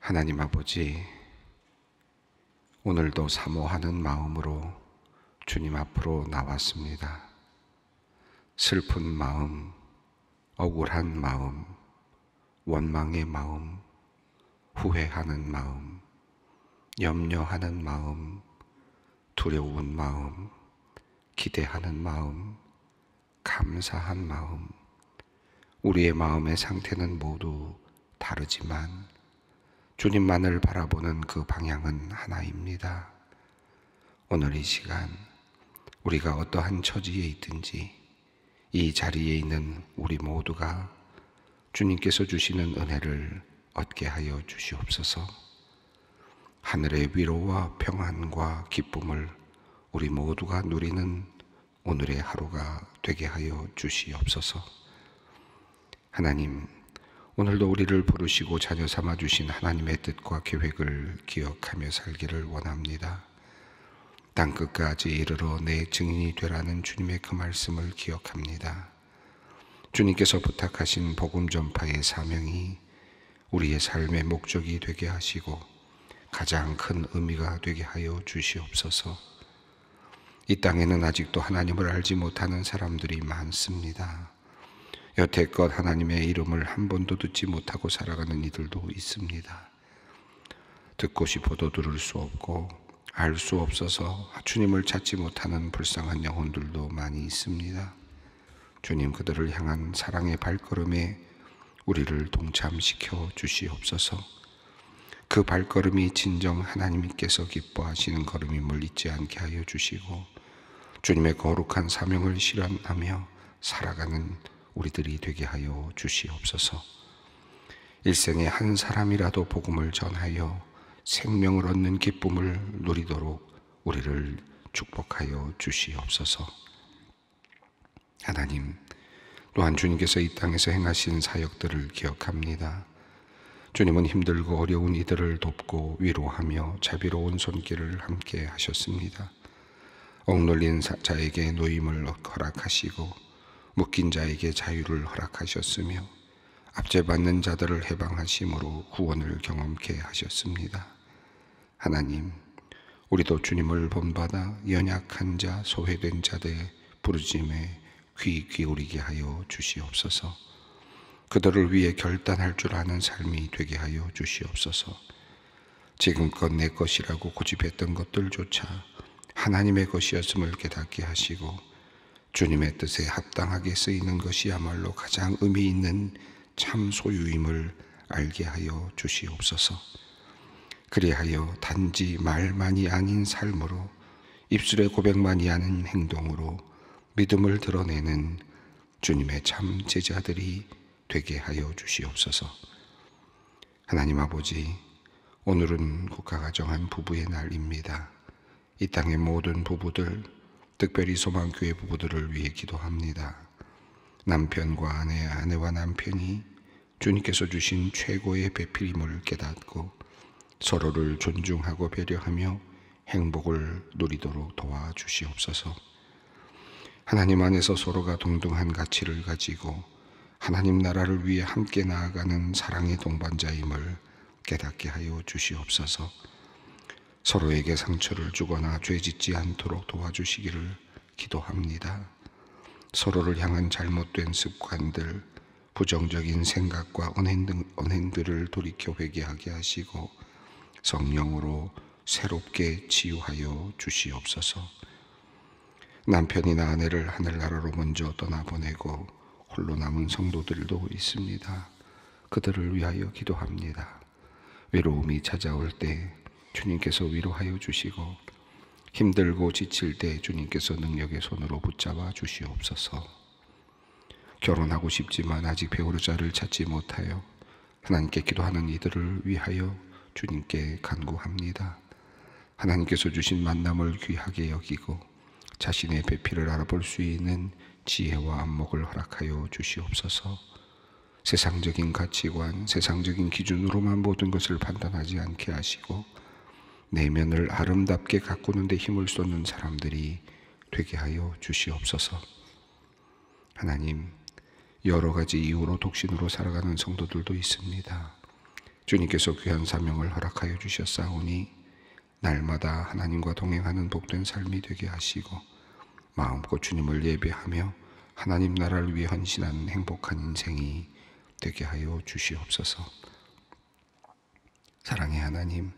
하나님 아버지, 오늘도 사모하는 마음으로 주님 앞으로 나왔습니다. 슬픈 마음, 억울한 마음, 원망의 마음, 후회하는 마음, 염려하는 마음, 두려운 마음, 기대하는 마음, 감사한 마음. 우리의 마음의 상태는 모두 다르지만 주님만을 바라보는 그 방향은 하나입니다. 오늘 이 시간 우리가 어떠한 처지에 있든지 이 자리에 있는 우리 모두가 주님께서 주시는 은혜를 얻게 하여 주시옵소서. 하늘의 위로와 평안과 기쁨을 우리 모두가 누리는 오늘의 하루가 되게 하여 주시옵소서. 하나님, 오늘도 우리를 부르시고 자녀 삼아 주신 하나님의 뜻과 계획을 기억하며 살기를 원합니다. 땅끝까지 이르러 내 증인이 되라는 주님의 그 말씀을 기억합니다. 주님께서 부탁하신 복음 전파의 사명이 우리의 삶의 목적이 되게 하시고 가장 큰 의미가 되게 하여 주시옵소서. 이 땅에는 아직도 하나님을 알지 못하는 사람들이 많습니다. 여태껏 하나님의 이름을 한 번도 듣지 못하고 살아가는 이들도 있습니다. 듣고 싶어도 들을 수 없고 알 수 없어서 주님을 찾지 못하는 불쌍한 영혼들도 많이 있습니다. 주님, 그들을 향한 사랑의 발걸음에 우리를 동참시켜 주시옵소서. 그 발걸음이 진정 하나님께서 기뻐하시는 걸음임을 잊지 않게 하여 주시고 주님의 거룩한 사명을 실현하며 살아가는 우리들이 되게 하여 주시옵소서. 일생에 한 사람이라도 복음을 전하여 생명을 얻는 기쁨을 누리도록 우리를 축복하여 주시옵소서. 하나님, 또한 주님께서 이 땅에서 행하신 사역들을 기억합니다. 주님은 힘들고 어려운 이들을 돕고 위로하며 자비로운 손길을 함께 하셨습니다. 억눌린 자에게 노임을 허락하시고 묶인 자에게 자유를 허락하셨으며 압제받는 자들을 해방하심으로 구원을 경험케 하셨습니다. 하나님, 우리도 주님을 본받아 연약한 자, 소외된 자들의 부르심에 귀 기울이게 하여 주시옵소서. 그들을 위해 결단할 줄 아는 삶이 되게 하여 주시옵소서. 지금껏 내 것이라고 고집했던 것들조차 하나님의 것이었음을 깨닫게 하시고 주님의 뜻에 합당하게 쓰이는 것이야말로 가장 의미 있는 참 소유임을 알게 하여 주시옵소서. 그리하여 단지 말만이 아닌 삶으로, 입술의 고백만이 아닌 행동으로 믿음을 드러내는 주님의 참 제자들이 되게 하여 주시옵소서. 하나님 아버지, 오늘은 국가가정한 부부의 날입니다. 이 땅의 모든 부부들, 특별히 소망교회 부부들을 위해 기도합니다. 남편과 아내, 아내와 남편이 주님께서 주신 최고의 배필임을 깨닫고 서로를 존중하고 배려하며 행복을 누리도록 도와주시옵소서. 하나님 안에서 서로가 동등한 가치를 가지고 하나님 나라를 위해 함께 나아가는 사랑의 동반자임을 깨닫게 하여 주시옵소서. 서로에게 상처를 주거나 죄짓지 않도록 도와주시기를 기도합니다. 서로를 향한 잘못된 습관들, 부정적인 생각과 언행들을 돌이켜 회개하게 하시고 성령으로 새롭게 치유하여 주시옵소서. 남편이나 아내를 하늘나라로 먼저 떠나보내고 홀로 남은 성도들도 있습니다. 그들을 위하여 기도합니다. 외로움이 찾아올 때 주님께서 위로하여 주시고 힘들고 지칠 때 주님께서 능력의 손으로 붙잡아 주시옵소서. 결혼하고 싶지만 아직 배우자를 찾지 못하여 하나님께 기도하는 이들을 위하여 주님께 간구합니다. 하나님께서 주신 만남을 귀하게 여기고 자신의 배필을 알아볼 수 있는 지혜와 안목을 허락하여 주시옵소서. 세상적인 가치관, 세상적인 기준으로만 모든 것을 판단하지 않게 하시고 내면을 아름답게 가꾸는 데 힘을 쏟는 사람들이 되게 하여 주시옵소서. 하나님, 여러 가지 이유로 독신으로 살아가는 성도들도 있습니다. 주님께서 귀한 사명을 허락하여 주셨사오니 날마다 하나님과 동행하는 복된 삶이 되게 하시고 마음껏 주님을 예배하며 하나님 나라를 위해 헌신하는 행복한 인생이 되게 하여 주시옵소서. 사랑의 하나님,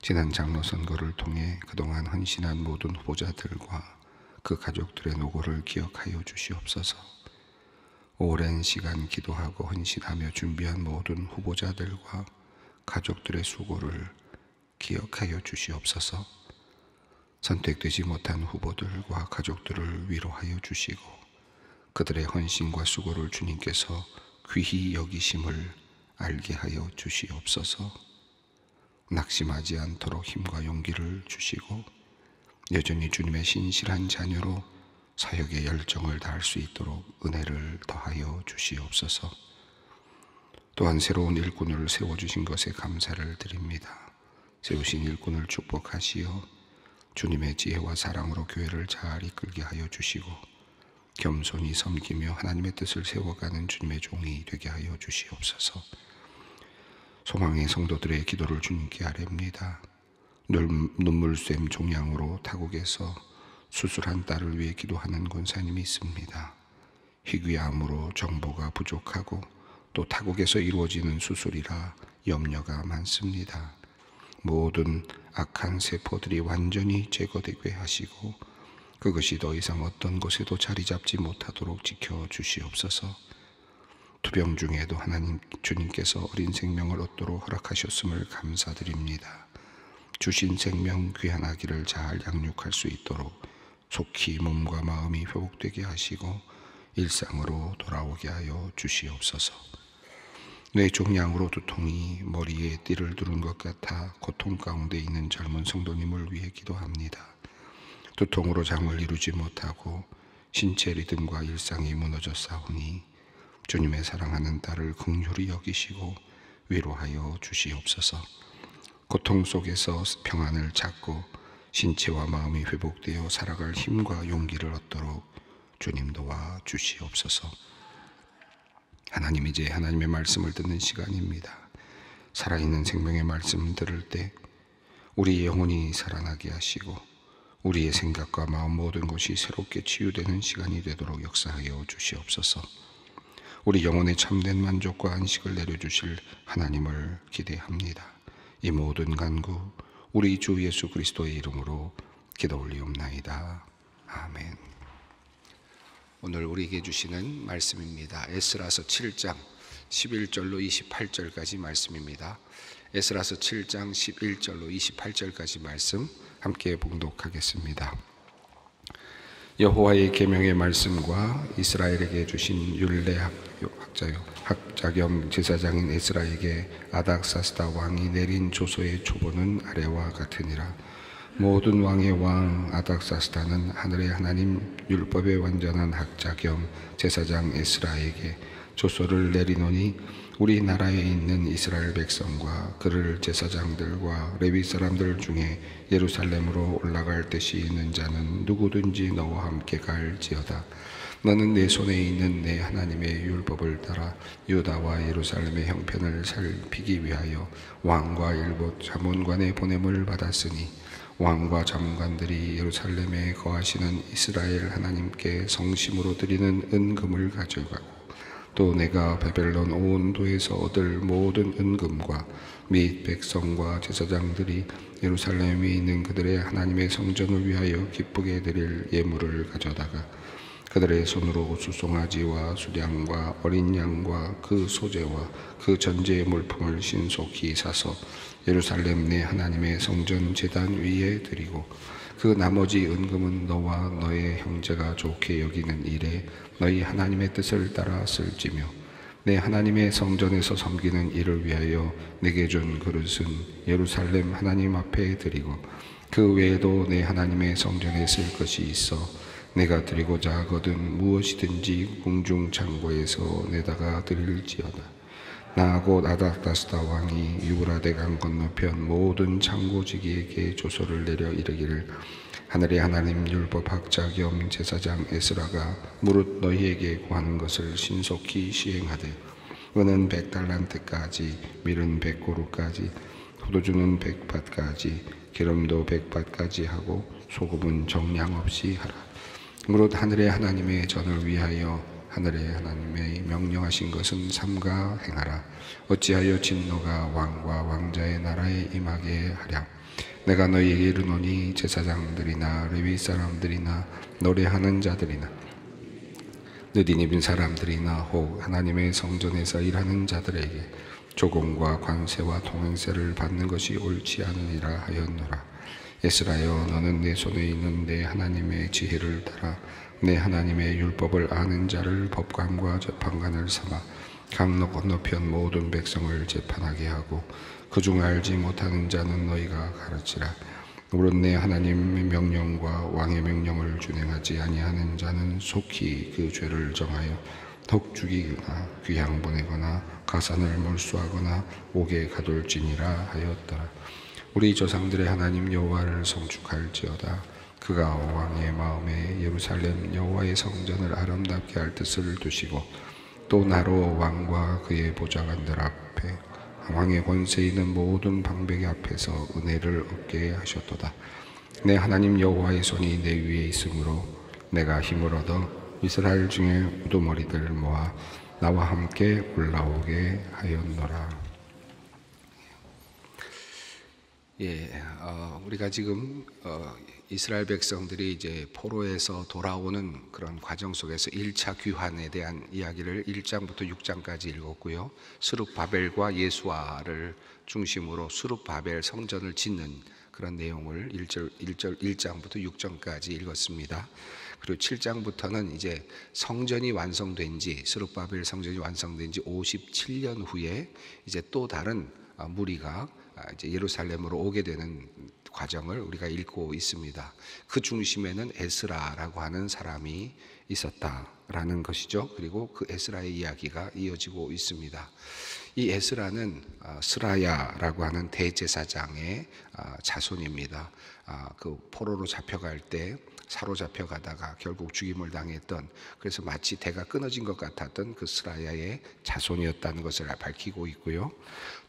지난 장로 선거를 통해 그동안 헌신한 모든 후보자들과 그 가족들의 노고를 기억하여 주시옵소서. 오랜 시간 기도하고 헌신하며 준비한 모든 후보자들과 가족들의 수고를 기억하여 주시옵소서. 선택되지 못한 후보들과 가족들을 위로하여 주시고 그들의 헌신과 수고를 주님께서 귀히 여기심을 알게 하여 주시옵소서. 낙심하지 않도록 힘과 용기를 주시고 여전히 주님의 신실한 자녀로 사역의 열정을 다할 수 있도록 은혜를 더하여 주시옵소서. 또한 새로운 일꾼을 세워주신 것에 감사를 드립니다. 세우신 일꾼을 축복하시어 주님의 지혜와 사랑으로 교회를 잘 이끌게 하여 주시고 겸손히 섬기며 하나님의 뜻을 세워가는 주님의 종이 되게 하여 주시옵소서. 소망의 성도들의 기도를 주님께 아뢰옵니다. 눈물샘 종양으로 타국에서 수술한 딸을 위해 기도하는 권사님이 있습니다. 희귀암으로 정보가 부족하고 또 타국에서 이루어지는 수술이라 염려가 많습니다. 모든 악한 세포들이 완전히 제거되게 하시고 그것이 더 이상 어떤 곳에도 자리 잡지 못하도록 지켜주시옵소서. 투병 중에도 하나님 주님께서 어린 생명을 얻도록 허락하셨음을 감사드립니다. 주신 생명 귀한 아기를 잘 양육할 수 있도록 속히 몸과 마음이 회복되게 하시고 일상으로 돌아오게 하여 주시옵소서. 뇌종양으로 두통이 머리에 띠를 두른 것 같아 고통 가운데 있는 젊은 성도님을 위해 기도합니다. 두통으로 잠을 이루지 못하고 신체 리듬과 일상이 무너졌사오니 주님의 사랑하는 딸을 긍휼히 여기시고 위로하여 주시옵소서. 고통 속에서 평안을 찾고 신체와 마음이 회복되어 살아갈 힘과 용기를 얻도록 주님 도와 주시옵소서. 하나님, 이제 하나님의 말씀을 듣는 시간입니다. 살아있는 생명의 말씀 들을 때 우리 영혼이 살아나게 하시고 우리의 생각과 마음 모든 것이 새롭게 치유되는 시간이 되도록 역사하여 주시옵소서. 우리 영혼의 참된 만족과 안식을 내려주실 하나님을 기대합니다. 이 모든 간구 우리 주 예수 그리스도의 이름으로 기도 올리옵나이다. 아멘. 오늘 우리에게 주시는 말씀입니다. 에스라서 7장 11절로 28절까지 말씀입니다. 에스라서 7장 11절로 28절까지 말씀 함께 봉독하겠습니다. 여호와의 계명의 말씀과 이스라엘에게 주신 율례 학자 겸 제사장인 에스라에게 아닥사스다 왕이 내린 조서의 초본은 아래와 같으니라. 모든 왕의 왕 아닥사스다는 하늘의 하나님 율법의 완전한 학자 겸 제사장 에스라에게 조서를 내리노니 우리나라에 있는 이스라엘 백성과 그를 제사장들과 레위 사람들 중에 예루살렘으로 올라갈 뜻이 있는 자는 누구든지 너와 함께 갈지어다. 너는 내 손에 있는 내 하나님의 율법을 따라 유다와 예루살렘의 형편을 살피기 위하여 왕과 일곱 자문관의 보냄을 받았으니 왕과 자문관들이 예루살렘에 거하시는 이스라엘 하나님께 성심으로 드리는 은금을 가져가고 또 내가 바벨론 온도에서 얻을 모든 은금과 및 백성과 제사장들이 예루살렘에 있는 그들의 하나님의 성전을 위하여 기쁘게 드릴 예물을 가져다가 그들의 손으로 수송아지와 수량과 어린 양과 그 소재와 그 전제의 물품을 신속히 사서 예루살렘 내 하나님의 성전 제단 위에 드리고 그 나머지 은금은 너와 너의 형제가 좋게 여기는 일에 너희 하나님의 뜻을 따라 쓸지며 내 하나님의 성전에서 섬기는 일을 위하여 내게 준 그릇은 예루살렘 하나님 앞에 드리고 그 외에도 내 하나님의 성전에 쓸 것이 있어 내가 드리고자 하거든 무엇이든지 궁중 창고에서 내다가 드릴지어다. 나 곧 아닥사스다 왕이 유브라데 강 건너편 모든 창고지기에게 조서를 내려 이르기를 하늘의 하나님 율법 학자 겸 제사장 에스라가 무릇 너희에게 구하는 것을 신속히 시행하되 은은 100달란트까지, 밀은 100고루까지, 포도주는 100밭까지, 기름도 100밭까지 하고 소금은 정량 없이 하라. 무릇 하늘의 하나님의 전을 위하여 하늘의 하나님의 명령하신 것은 삼가 행하라. 어찌하여 진노가 왕과 왕자의 나라에 임하게 하랴. 내가 너희에게 이르노니 제사장들이나 레위 사람들이나 노래하는 자들이나 느디니빈 사람들이나 혹 하나님의 성전에서 일하는 자들에게 조공과 관세와 통행세를 받는 것이 옳지 않으리라 하였노라. 에스라여, 너는 내 손에 있는 내 하나님의 지혜를 따라 내 하나님의 율법을 아는 자를 법관과 재판관을 삼아 강로 건너편 모든 백성을 재판하게 하고 그중 알지 못하는 자는 너희가 가르치라. 무릇 내 하나님의 명령과 왕의 명령을 준행하지 아니하는 자는 속히 그 죄를 정하여 혹 죽이거나 귀양 보내거나 가산을 몰수하거나 옥에 가둘지니라 하였더라. 우리 조상들의 하나님 여호와를 송축할지어다. 그가 왕의 마음에 예루살렘 여호와의 성전을 아름답게 할 뜻을 두시고 또 나로 왕과 그의 보좌관들 앞에 왕의 권세 있는 모든 방백의 앞에서 은혜를 얻게 하셨도다. 내 하나님 여호와의 손이 내 위에 있으므로 내가 힘을 얻어 이스라엘 중에 우두머리들을 모아 나와 함께 올라오게 하였노라. 우리가 지금 이스라엘 백성들이 이제 포로에서 돌아오는 그런 과정 속에서 1차 귀환에 대한 이야기를 1장부터 6장까지 읽었고요. 스룹바벨과 예수아를 중심으로 스룹바벨 성전을 짓는 그런 내용을 1장부터 6장까지 읽었습니다. 그리고 7장부터는 이제 성전이 완성된 지, 스룹바벨 성전이 완성된 지 57년 후에 이제 또 다른 무리가 이제 예루살렘으로 오게 되는 과정을 우리가 읽고 있습니다. 그 중심에는 에스라라고 하는 사람이 있었다라는 것이죠. 그리고 그 에스라의 이야기가 이어지고 있습니다. 이 에스라는 스라야라고 하는 대제사장의 자손입니다. 그 포로로 잡혀갈 때 사로잡혀가다가 결국 죽임을 당했던, 그래서 마치 대가 끊어진 것 같았던 그 스라야의 자손이었다는 것을 밝히고 있고요.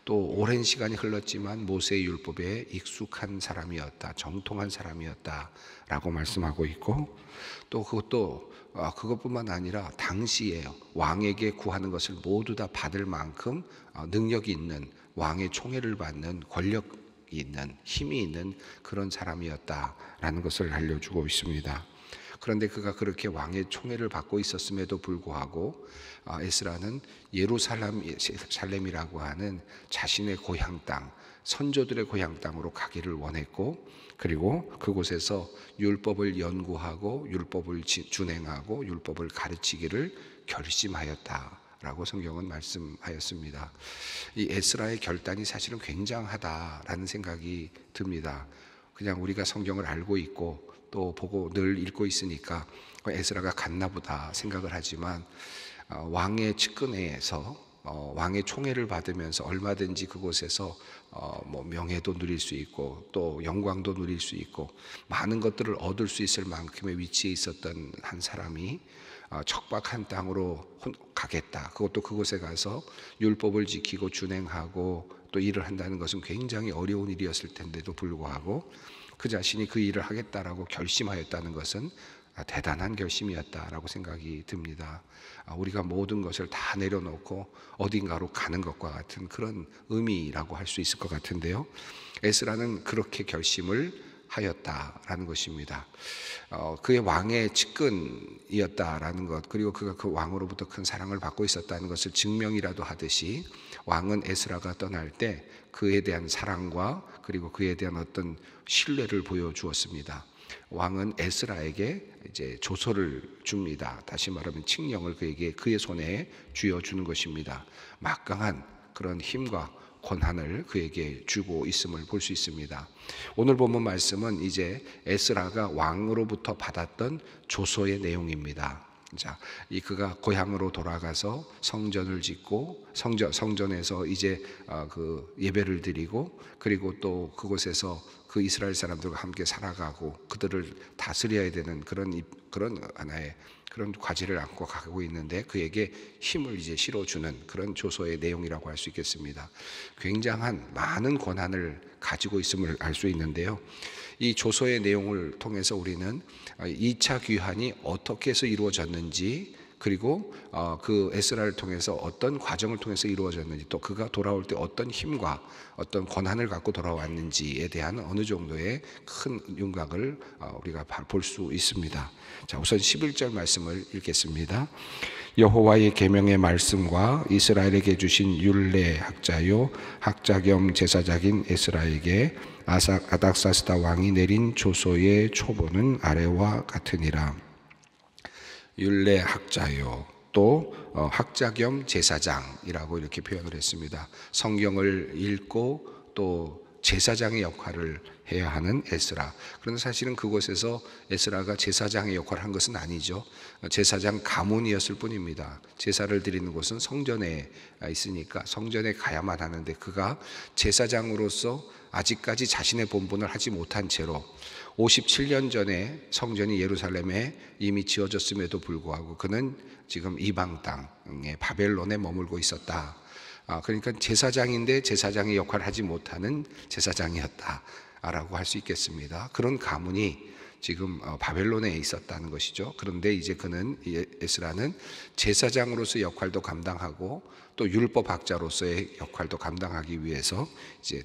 또 오랜 시간이 흘렀지만 모세의 율법에 익숙한 사람이었다, 정통한 사람이었다라고 말씀하고 있고, 또 그것뿐만 아니라 당시에 왕에게 구하는 것을 모두 다 받을 만큼 능력이 있는, 왕의 총애를 받는, 권력이 있는, 힘이 있는 그런 사람이었다라는 것을 알려주고 있습니다. 그런데 그가 그렇게 왕의 총애를 받고 있었음에도 불구하고 에스라는 예루살렘이라고 하는 자신의 고향 땅, 선조들의 고향 땅으로 가기를 원했고, 그리고 그곳에서 율법을 연구하고 율법을 준행하고 율법을 가르치기를 결심하였다라고 성경은 말씀하였습니다. 이 에스라의 결단이 사실은 굉장하다라는 생각이 듭니다. 그냥 우리가 성경을 알고 있고 또 보고 늘 읽고 있으니까 에스라가 갔나 보다 생각을 하지만 왕의 측근에서 왕의 총애를 받으면서 얼마든지 그곳에서 명예도 누릴 수 있고 또 영광도 누릴 수 있고 많은 것들을 얻을 수 있을 만큼의 위치에 있었던 한 사람이 척박한 땅으로 가겠다, 그것도 그곳에 가서 율법을 지키고 준행하고 또 일을 한다는 것은 굉장히 어려운 일이었을 텐데도 불구하고 그 자신이 그 일을 하겠다라고 결심하였다는 것은 대단한 결심이었다라고 생각이 듭니다. 우리가 모든 것을 다 내려놓고 어딘가로 가는 것과 같은 그런 의미라고 할 수 있을 것 같은데요. 에스라는 그렇게 결심을 하였다라는 것입니다. 그의 왕의 측근이었다라는 것, 그리고 그가 그 왕으로부터 큰 사랑을 받고 있었다는 것을 증명이라도 하듯이 왕은 에스라가 떠날 때 그에 대한 사랑과 그리고 그에 대한 어떤 신뢰를 보여주었습니다. 왕은 에스라에게 이제 조서를 줍니다. 다시 말하면 칙령을 그의 손에 쥐어주는 것입니다. 막강한 그런 힘과 권한을 그에게 주고 있음을 볼 수 있습니다. 오늘 본문 말씀은 이제 에스라가 왕으로부터 받았던 조서의 내용입니다. 자, 이 그가 고향으로 돌아가서 성전을 짓고 성전에서 이제 그 예배를 드리고, 그리고 또 그곳에서 그 이스라엘 사람들과 함께 살아가고 그들을 다스려야 되는 그런 하나의 그런 과제를 안고 가고 있는데, 그에게 힘을 이제 실어주는 그런 조서의 내용이라고 할 수 있겠습니다. 굉장한 많은 권한을 가지고 있음을 알 수 있는데요. 이 조서의 내용을 통해서 우리는 2차 귀환이 어떻게 해서 이루어졌는지, 그리고 그 에스라를 통해서 어떤 과정을 통해서 이루어졌는지, 또 그가 돌아올 때 어떤 힘과 어떤 권한을 갖고 돌아왔는지에 대한 어느 정도의 큰 윤곽을 우리가 볼 수 있습니다. 자, 우선 11절 말씀을 읽겠습니다. 여호와의 계명의 말씀과 이스라엘에게 주신 율례 학자요 학자 겸 제사장인 에스라에게 아닥사스다 왕이 내린 조서의 초본은 아래와 같으니라. 율례 학자요, 또 학자 겸 제사장이라고 이렇게 표현을 했습니다. 성경을 읽고 또 제사장의 역할을 해야 하는 에스라. 그런데 사실은 그곳에서 에스라가 제사장의 역할을 한 것은 아니죠. 제사장 가문이었을 뿐입니다. 제사를 드리는 곳은 성전에 있으니까 성전에 가야만 하는데, 그가 제사장으로서 아직까지 자신의 본분을 하지 못한 채로 57년 전에 성전이 예루살렘에 이미 지어졌음에도 불구하고 그는 지금 이방 땅에 바벨론에 머물고 있었다. 그러니까 제사장인데 제사장의 역할을 하지 못하는 제사장이었다라고 할 수 있겠습니다. 그런 가문이 지금 바벨론에 있었다는 것이죠. 그런데 이제 그는, 에스라는 제사장으로서 역할도 감당하고 또 율법학자로서의 역할도 감당하기 위해서 이제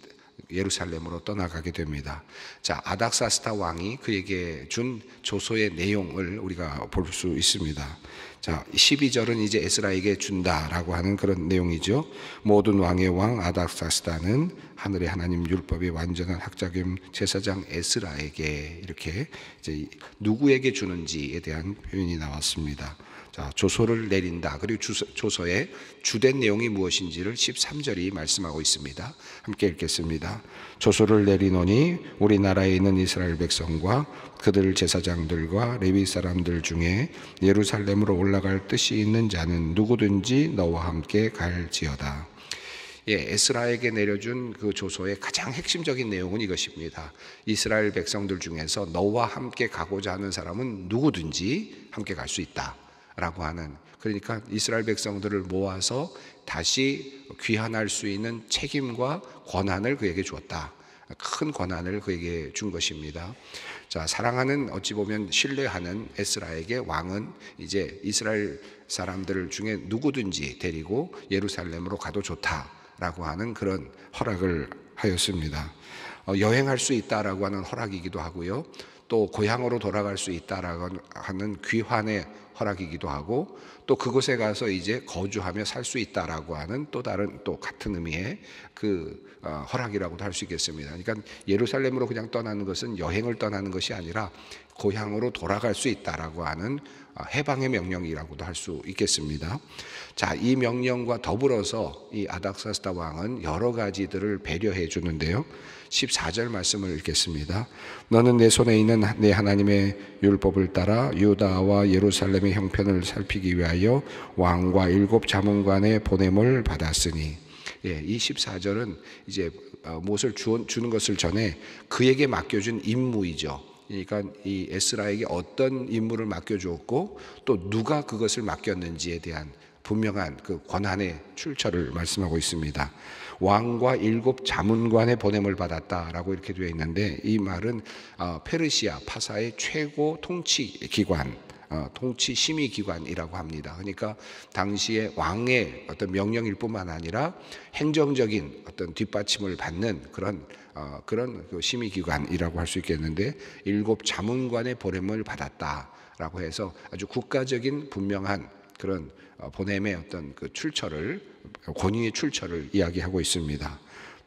예루살렘으로 떠나가게 됩니다. 자, 아닥사스다 왕이 그에게 준 조서의 내용을 우리가 볼 수 있습니다. 자, 12절은 이제 에스라에게 준다라고 하는 그런 내용이죠. 모든 왕의 왕 아닥사스다는 하늘의 하나님 율법의 완전한 학자 겸 제사장 에스라에게, 이렇게 이제 누구에게 주는지에 대한 표현이 나왔습니다. 자, 조서를 내린다. 그리고 조서의 주된 내용이 무엇인지를 13절이 말씀하고 있습니다. 함께 읽겠습니다. 조서를 내리노니 우리나라에 있는 이스라엘 백성과 그들 제사장들과 레위 사람들 중에 예루살렘으로 올라갈 뜻이 있는 자는 누구든지 너와 함께 갈지어다. 에스라에게 내려준 그 조서의 가장 핵심적인 내용은 이것입니다. 이스라엘 백성들 중에서 너와 함께 가고자 하는 사람은 누구든지 함께 갈 수 있다 라고 하는, 그러니까 이스라엘 백성들을 모아서 다시 귀환할 수 있는 책임과 권한을 그에게 주었다. 큰 권한을 그에게 준 것입니다. 자, 사랑하는, 어찌 보면 신뢰하는 에스라에게 왕은 이제 이스라엘 사람들 중에 누구든지 데리고 예루살렘으로 가도 좋다라고 하는 그런 허락을 하였습니다. 여행할 수 있다라고 하는 허락이기도 하고요, 또 고향으로 돌아갈 수 있다라고 하는 귀환의 허락이기도 하고, 또 그곳에 가서 이제 거주하며 살 수 있다라고 하는 또 다른, 또 같은 의미의 그 허락이라고도 할 수 있겠습니다. 그러니까 예루살렘으로 그냥 떠나는 것은 여행을 떠나는 것이 아니라 고향으로 돌아갈 수 있다라고 하는 해방의 명령이라고도 할 수 있겠습니다. 자, 이 명령과 더불어서 이 아닥사스다 왕은 여러 가지들을 배려해 주는데요. 14절 말씀을 읽겠습니다. 너는 내 손에 있는 내 하나님의 율법을 따라 유다와 예루살렘의 형편을 살피기 위하여 왕과 7 자문관의 보냄을 받았으니. 이 14절은 이제 무엇을 주는 것을 전에 그에게 맡겨준 임무이죠. 그러니까 이 에스라에게 어떤 임무를 맡겨주었고 또 누가 그것을 맡겼는지에 대한 분명한 그 권한의 출처를 말씀하고 있습니다. 왕과 7 자문관의 보냄을 받았다라고 이렇게 되어 있는데, 이 말은 페르시아 파사의 최고 통치기관, 통치심의기관이라고 합니다. 그러니까 당시에 왕의 어떤 명령일 뿐만 아니라 행정적인 어떤 뒷받침을 받는 그런 그 심의기관이라고 할 수 있겠는데, 7 자문관의 보냄을 받았다라고 해서 아주 국가적인 분명한 그런 보냄의 어떤 그 출처를, 권위의 출처를 이야기하고 있습니다.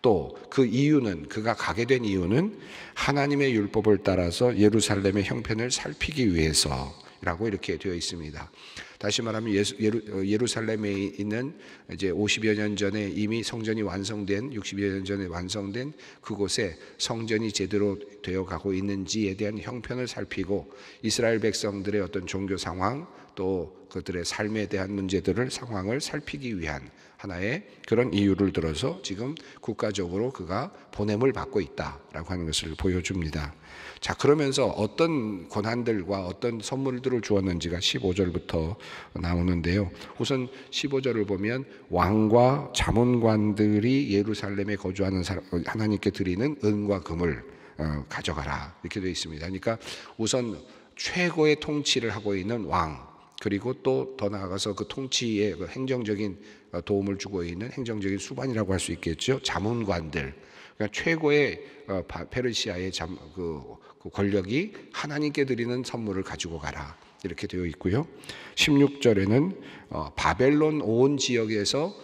또 그 이유는, 그가 가게 된 이유는 하나님의 율법을 따라서 예루살렘의 형편을 살피기 위해서라고 이렇게 되어 있습니다. 다시 말하면 예루살렘에 있는 이제 50여 년 전에 이미 성전이 완성된, 60여 년 전에 완성된 그곳에 성전이 제대로 되어 가고 있는지에 대한 형편을 살피고, 이스라엘 백성들의 어떤 종교 상황, 또 그들의 삶에 대한 문제들을 상황을 살피기 위한 하나의 그런 이유를 들어서 지금 국가적으로 그가 보냄을 받고 있다라고 하는 것을 보여줍니다. 자, 그러면서 어떤 권한들과 어떤 선물들을 주었는지가 15절부터 나오는데요. 우선 15절을 보면 왕과 자문관들이 예루살렘에 거주하는 사람, 하나님께 드리는 은과 금을 가져가라 이렇게 되어 있습니다. 그러니까 우선 최고의 통치를 하고 있는 왕, 그리고 또 더 나아가서 그 통치에 그 행정적인 도움을 주고 있는 행정적인 수반이라고 할 수 있겠죠. 자문관들, 그러니까 최고의 페르시아의 그 권력이 하나님께 드리는 선물을 가지고 가라 이렇게 되어 있고요. 16절에는 바벨론 온 지역에서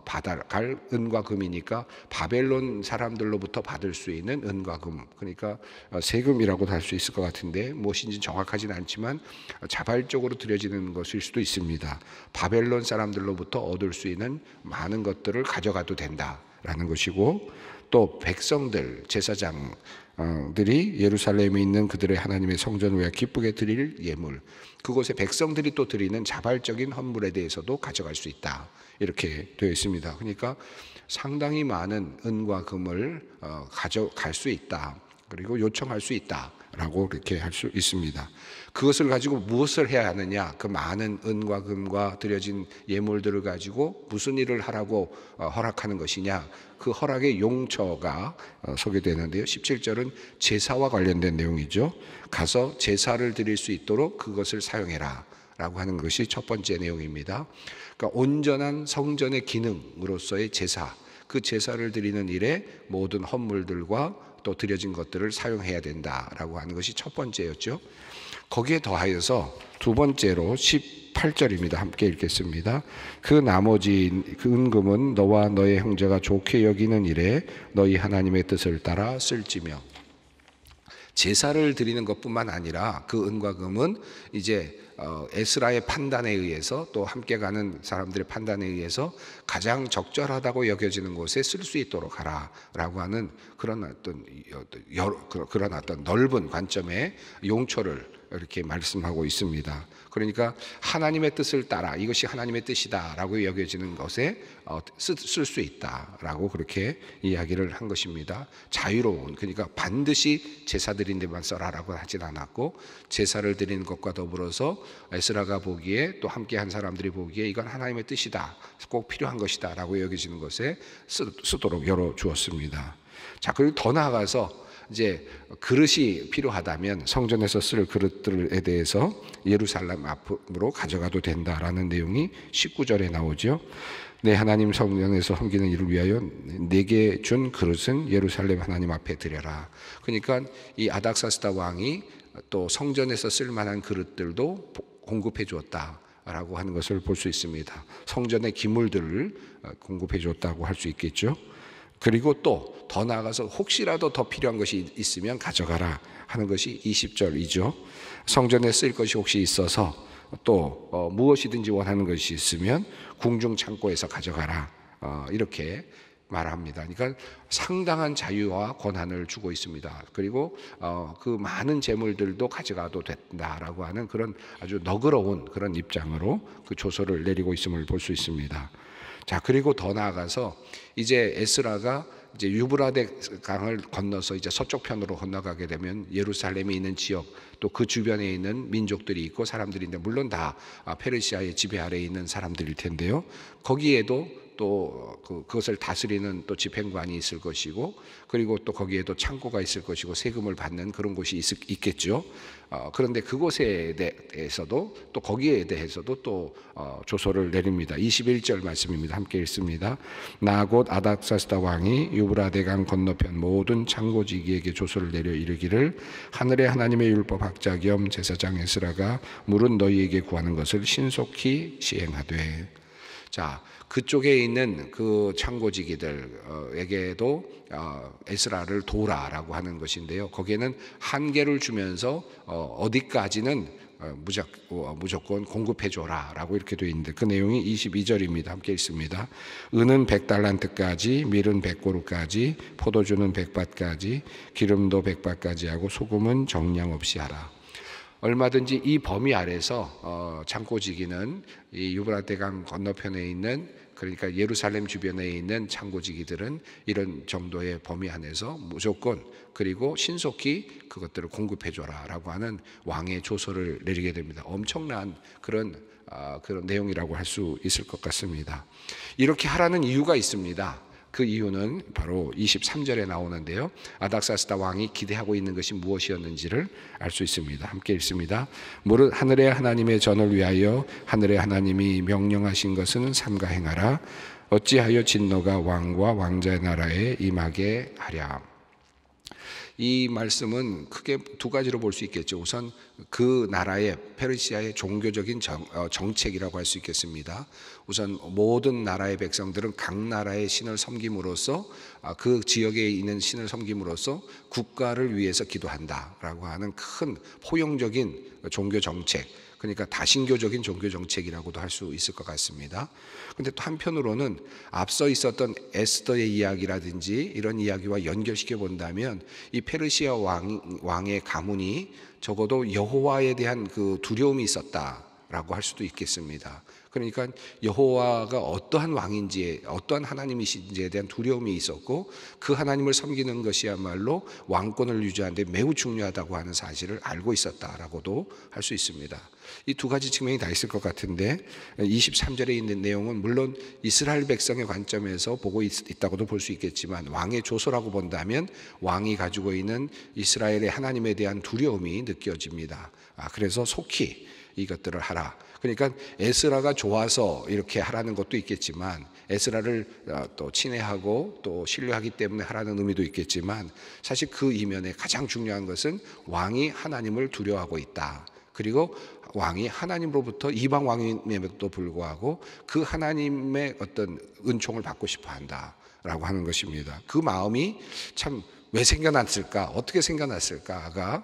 받아갈 은과 금이니까 바벨론 사람들로부터 받을 수 있는 은과 금, 그러니까 세금이라고도 할 수 있을 것 같은데 무엇인지 정확하지는 않지만 자발적으로 드려지는 것일 수도 있습니다. 바벨론 사람들로부터 얻을 수 있는 많은 것들을 가져가도 된다라는 것이고, 또 백성들, 제사장들이 예루살렘에 있는 그들의 하나님의 성전을 위해 기쁘게 드릴 예물, 그곳에 백성들이 또 드리는 자발적인 헌물에 대해서도 가져갈 수 있다 이렇게 되어 있습니다. 그러니까 상당히 많은 은과 금을 가져갈 수 있다, 그리고 요청할 수 있다라고 이렇게 할 수 있습니다. 그것을 가지고 무엇을 해야 하느냐, 그 많은 은과 금과 드려진 예물들을 가지고 무슨 일을 하라고 허락하는 것이냐, 그 허락의 용처가 소개되는데요. 17절은 제사와 관련된 내용이죠. 가서 제사를 드릴 수 있도록 그것을 사용해라 라고 하는 것이 첫 번째 내용입니다. 그러니까 온전한 성전의 기능으로서의 제사, 그 제사를 드리는 일에 모든 헌물들과 또 드려진 것들을 사용해야 된다라고 하는 것이 첫 번째였죠. 거기에 더하여서 두 번째로 18절입니다. 함께 읽겠습니다. 그 나머지 그 은금은 너와 너의 형제가 좋게 여기는 일에 너희 하나님의 뜻을 따라 쓸지며. 제사를 드리는 것뿐만 아니라 그 은과 금은 이제 에스라의 판단에 의해서, 또 함께 가는 사람들의 판단에 의해서 가장 적절하다고 여겨지는 곳에 쓸 수 있도록 하라라고 하는 그런 어떤 넓은 관점의 용처를 이렇게 말씀하고 있습니다. 그러니까 하나님의 뜻을 따라, 이것이 하나님의 뜻이다라고 여겨지는 것에 쓸 수 있다라고 그렇게 이야기를 한 것입니다. 자유로운, 그러니까 반드시 제사 드린 데만 써라라고 하진 않았고, 제사를 드리는 것과 더불어서 에스라가 보기에, 또 함께한 사람들이 보기에 이건 하나님의 뜻이다, 꼭 필요한 것이다라고 여겨지는 것에 쓰도록 열어주었습니다. 자, 그리고 더 나아가서 이제 그릇이 필요하다면 성전에서 쓸 그릇들에 대해서 예루살렘 앞으로 가져가도 된다라는 내용이 19절에 나오죠. 내 하나님 성전에서 섬기는 일을 위하여 내게 준 그릇은 예루살렘 하나님 앞에 드려라. 그러니까 이 아닥사스다 왕이 또 성전에서 쓸 만한 그릇들도 공급해 주었다라고 하는 것을 볼 수 있습니다. 성전의 기물들을 공급해 줬다고 할 수 있겠죠. 그리고 또 더 나아가서 혹시라도 더 필요한 것이 있으면 가져가라 하는 것이 20절이죠. 성전에 쓸 것이 혹시 있어서 또 무엇이든지 원하는 것이 있으면 궁중 창고에서 가져가라, 이렇게 말합니다. 그러니까 상당한 자유와 권한을 주고 있습니다. 그리고 그 많은 재물들도 가져가도 된다라고 하는 그런 아주 너그러운 그런 입장으로 그 조서를 내리고 있음을 볼 수 있습니다. 자, 그리고 더 나아가서 이제 에스라가 이제 유브라데 강을 건너서 이제 서쪽 편으로 건너가게 되면 예루살렘에 있는 지역, 또 그 주변에 있는 민족들이 있고 사람들인데, 물론 다 페르시아의 지배 아래에 있는 사람들일 텐데요. 거기에도 또 그것을 다스리는 또 집행관이 있을 것이고, 그리고 또 거기에도 창고가 있을 것이고 세금을 받는 그런 곳이 있겠죠. 그런데 그곳에 대해서도, 또 거기에 대해서도 또 조서를 내립니다. 21절 말씀입니다. 함께 읽습니다. 나 곧 아닥사스다 왕이 유브라데강 건너편 모든 창고지기에게 조서를 내려 이르기를, 하늘의 하나님의 율법 학자 겸 제사장 에스라가 물은 너희에게 구하는 것을 신속히 시행하되. 자, 그쪽에 있는 그 창고지기들에게도 에스라를 도우라라고 하는 것인데요. 거기에는 한계를 주면서 어디까지는 무조건 공급해줘라라고 이렇게 되어 있는데, 그 내용이 22절입니다. 함께 읽습니다. 은은 100달란트까지, 밀은 100고루까지, 포도주는 100밭까지, 기름도 100밭까지 하고 소금은 정량 없이 하라. 얼마든지 이 범위 아래서 창고지기는 이 유브라데강 건너편에 있는, 그러니까 예루살렘 주변에 있는 창고지기들은 이런 정도의 범위 안에서 무조건 그리고 신속히 그것들을 공급해줘라라고 하는 왕의 조서를 내리게 됩니다. 엄청난 그런 내용이라고 할 수 있을 것 같습니다. 이렇게 하라는 이유가 있습니다. 그 이유는 바로 23절에 나오는데요. 아닥사스다 왕이 기대하고 있는 것이 무엇이었는지를 알 수 있습니다. 함께 읽습니다. 무릇 하늘의 하나님의 전을 위하여 하늘의 하나님이 명령하신 것은 삼가 행하라. 어찌하여 진노가 왕과 왕자의 나라에 임하게 하랴. 이 말씀은 크게 두 가지로 볼 수 있겠죠. 우선 그 나라의 페르시아의 종교적인 정책이라고 할 수 있겠습니다. 우선 모든 나라의 백성들은 각 나라의 신을 섬김으로써, 그 지역에 있는 신을 섬김으로써 국가를 위해서 기도한다라고 하는 큰 포용적인 종교 정책, 그러니까 다신교적인 종교 정책이라고도 할 수 있을 것 같습니다. 그런데 또 한편으로는 앞서 있었던 에스더의 이야기라든지 이런 이야기와 연결시켜 본다면 이 페르시아 왕의 가문이 적어도 여호와에 대한 그 두려움이 있었다라고 할 수도 있겠습니다. 그러니까 여호와가 어떠한 왕인지, 어떠한 하나님이신지에 대한 두려움이 있었고, 그 하나님을 섬기는 것이야말로 왕권을 유지하는 데 매우 중요하다고 하는 사실을 알고 있었다라고도 할 수 있습니다. 이 두 가지 측면이 다 있을 것 같은데, 23절에 있는 내용은 물론 이스라엘 백성의 관점에서 보고 있다고도 볼 수 있겠지만, 왕의 조소라고 본다면 왕이 가지고 있는 이스라엘의 하나님에 대한 두려움이 느껴집니다. 그래서 속히 이것들을 하라. 그러니까 에스라가 좋아서 이렇게 하라는 것도 있겠지만, 에스라를 또 친애하고 또 신뢰하기 때문에 하라는 의미도 있겠지만, 사실 그 이면에 가장 중요한 것은 왕이 하나님을 두려워하고 있다. 그리고 왕이 하나님으로부터 이방 왕임에도 불구하고 그 하나님의 어떤 은총을 받고 싶어 한다라고 하는 것입니다. 그 마음이 참 왜 생겨났을까, 어떻게 생겨났을까가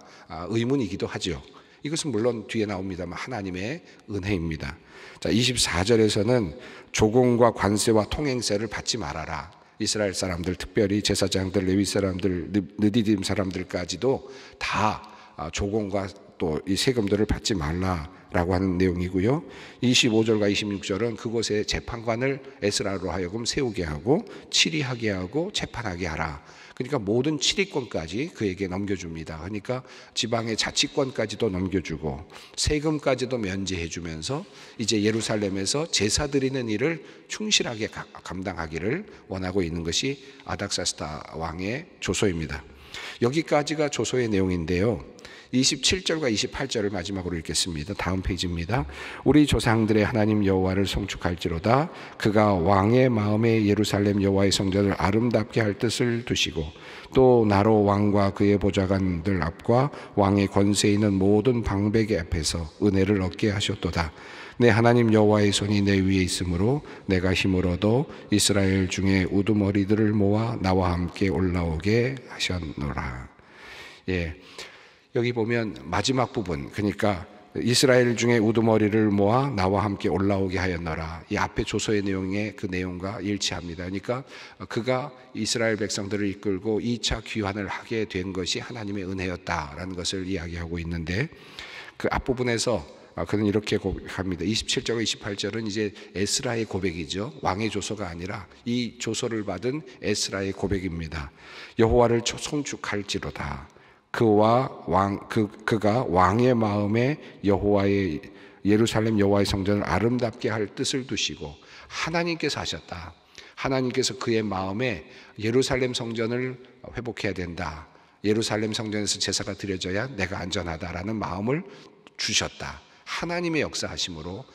의문이기도 하죠. 이것은 물론 뒤에 나옵니다만 하나님의 은혜입니다. 자, 24절에서는 조공과 관세와 통행세를 받지 말아라. 이스라엘 사람들, 특별히 제사장들, 레위 사람들, 느디딤 사람들까지도 다 조공과 또 이 세금들을 받지 말라라고 하는 내용이고요. 25절과 26절은 그곳에 재판관을 에스라로 하여금 세우게 하고 치리하게 하고 재판하게 하라. 그러니까 모든 치리권까지 그에게 넘겨줍니다. 그러니까 지방의 자치권까지도 넘겨주고 세금까지도 면제해 주면서 이제 예루살렘에서 제사 드리는 일을 충실하게 감당하기를 원하고 있는 것이 아닥사스다 왕의 조소입니다. 여기까지가 조소의 내용인데요. 27절과 28절을 마지막으로 읽겠습니다. 다음 페이지입니다. 우리 조상들의 하나님 여호와를 송축할지로다. 그가 왕의 마음에 예루살렘 여호와의 성전을 아름답게 할 뜻을 두시고 또 나로 왕과 그의 보좌관들 앞과 왕의 권세 있는 모든 방백의 앞에서 은혜를 얻게 하셨도다. 내 하나님 여호와의 손이 내 위에 있으므로 내가 힘을 얻어 이스라엘 중에 우두머리들을 모아 나와 함께 올라오게 하셨노라. 예. 여기 보면 마지막 부분, 그러니까 이스라엘 중에 우두머리를 모아 나와 함께 올라오게 하였노라. 이 앞에 조서의 내용의 그 내용과 일치합니다. 그러니까 그가 이스라엘 백성들을 이끌고 2차 귀환을 하게 된 것이 하나님의 은혜였다라는 것을 이야기하고 있는데, 그 앞부분에서 그는 이렇게 고백합니다. 27절과 28절은 이제 에스라의 고백이죠. 왕의 조서가 아니라 이 조서를 받은 에스라의 고백입니다. 여호와를 송축할지로다. 그가 왕의 마음에 여호와의 예루살렘 여호와의 성전을 아름답게 할 뜻을 두시고 하나님께서 하셨다. 하나님께서 그의 마음에 예루살렘 성전을 회복해야 된다. 예루살렘 성전에서 제사가 드려져야 내가 안전하다라는 마음을 주셨다. 하나님의 역사하심으로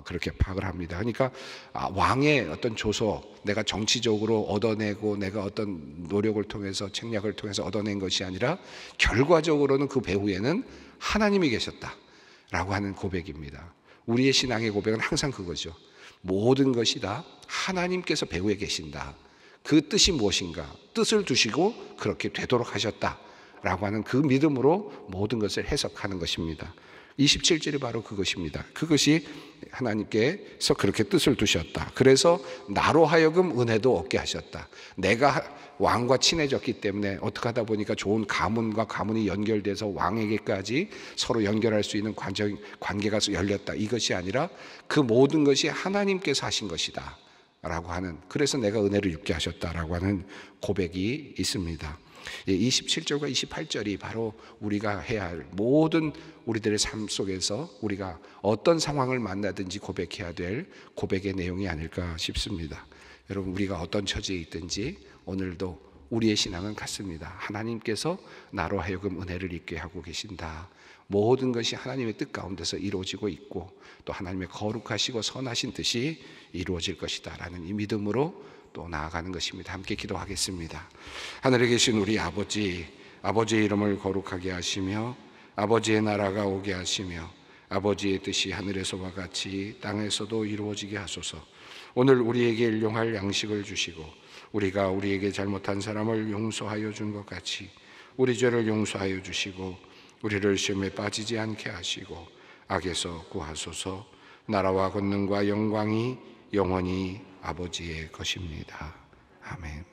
그렇게 파악을 합니다. 그러니까 왕의 어떤 조소, 내가 정치적으로 얻어내고 내가 어떤 노력을 통해서 책략을 통해서 얻어낸 것이 아니라 결과적으로는 그 배후에는 하나님이 계셨다라고 하는 고백입니다. 우리의 신앙의 고백은 항상 그거죠. 모든 것이 다 하나님께서 배후에 계신다. 그 뜻이 무엇인가? 뜻을 두시고 그렇게 되도록 하셨다라고 하는 그 믿음으로 모든 것을 해석하는 것입니다. 27절이 바로 그것입니다. 그것이 하나님께서 그렇게 뜻을 두셨다. 그래서 나로 하여금 은혜도 얻게 하셨다. 내가 왕과 친해졌기 때문에 어떻게 하다 보니까 좋은 가문과 가문이 연결돼서 왕에게까지 서로 연결할 수 있는 관계가 열렸다. 이것이 아니라 그 모든 것이 하나님께서 하신 것이다 라고 하는, 그래서 내가 은혜를 입게 하셨다라고 하는 고백이 있습니다. 27절과 28절이 바로 우리가 해야 할 모든 우리들의 삶 속에서 우리가 어떤 상황을 만나든지 고백해야 될 고백의 내용이 아닐까 싶습니다. 여러분, 우리가 어떤 처지에 있든지 오늘도 우리의 신앙은 같습니다. 하나님께서 나로 하여금 은혜를 입게 하고 계신다. 모든 것이 하나님의 뜻 가운데서 이루어지고 있고 또 하나님의 거룩하시고 선하신 뜻이 이루어질 것이다 라는 이 믿음으로 또 나아가는 것입니다. 함께 기도하겠습니다. 하늘에 계신 우리 아버지, 아버지의 이름을 거룩하게 하시며 아버지의 나라가 오게 하시며 아버지의 뜻이 하늘에서와 같이 땅에서도 이루어지게 하소서. 오늘 우리에게 일용할 양식을 주시고 우리가 우리에게 잘못한 사람을 용서하여 준 것 같이 우리 죄를 용서하여 주시고 우리를 시험에 빠지지 않게 하시고 악에서 구하소서. 나라와 권능과 영광이 영원히 아버지의 것입니다. 아멘.